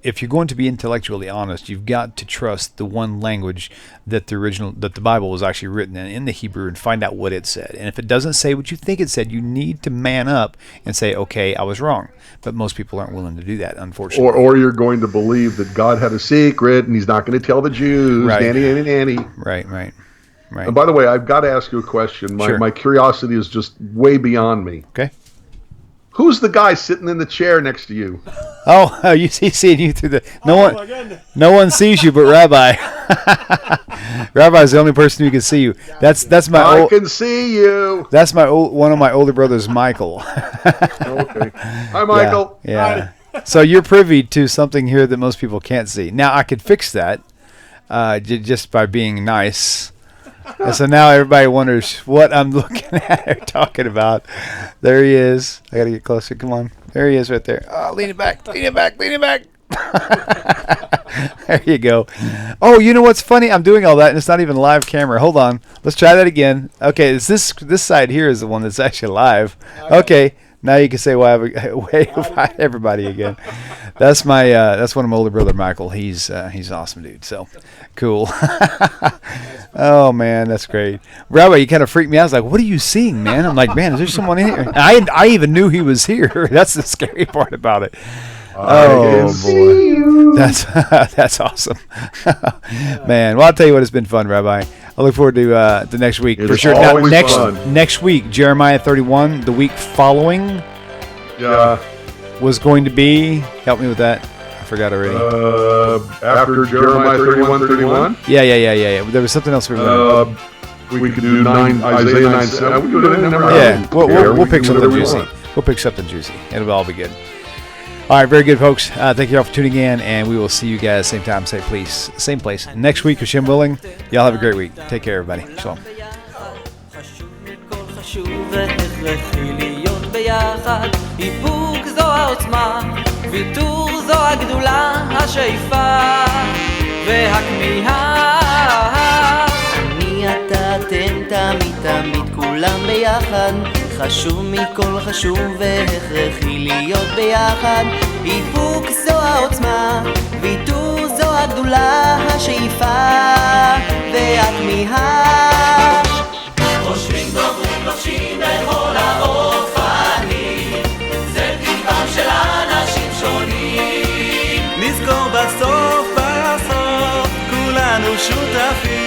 if you're going to be intellectually honest, you've got to trust the one language that the Bible was actually written in the Hebrew, and find out what it said. And if it doesn't say what you think it said, you need to man up and say, okay, I was wrong. But most people aren't willing to do that, unfortunately. Or you're going to believe that God had a secret and he's not going to tell the Jews. Right. Nanny. Right. And by the way, I've got to ask you a question. Sure. My curiosity is just way beyond me. Okay. Who's the guy sitting in the chair next to you? Oh, he's seeing you through the... My goodness. No one sees you but Rabbi. Rabbi's the only person who can see you. That's my I can see you. That's one of my older brothers, Michael. Okay. Hi, Michael. Yeah. So you're privy to something here that most people can't see. Now, I could fix that just by being nice. And so now everybody wonders what I'm looking at or talking about. There he is. I got to get closer. Come on. There he is right there. Oh, lean it back. There you go. Oh, you know what's funny? I'm doing all that, and it's not even live camera. Hold on. Let's try that again. Okay, this side here is the one that's actually live. Okay. Now you can say wave hi everybody again. That's one of my older brother, Michael. He's awesome dude. So cool. Oh man, that's great. Rabbi, you kind of freaked me out. I was like, "What are you seeing, man?" I'm like, "Man, is there someone in here?" I even knew he was here. That's the scary part about it. Oh boy, that's awesome, man. Well, I'll tell you what, it's been fun, Rabbi. I look forward to the next week for sure. Now, next week, Jeremiah 31. The week following, was going to be. Help me with that. I forgot already. After Jeremiah 31. Yeah. There was something else we were. We could do Isaiah 9:7. We could do it. Yeah, we'll pick something juicy. We'll pick something juicy. It'll all be good. All right, very good, folks. Thank you all for tuning in, and we will see you guys same time, same place next week, Hashem willing. Y'all have a great week. Take care, everybody. Shalom. חשוב מכל חשוב והכרחי להיות ביחד. איפוק זו העוצמה, ויתור זו הגדולה, השאיפה והכמיהה. חושבים דוברים לובשים בכל האופנים, זה טבעם של אנשים שונים. נזכור בסוף כולנו שותפים.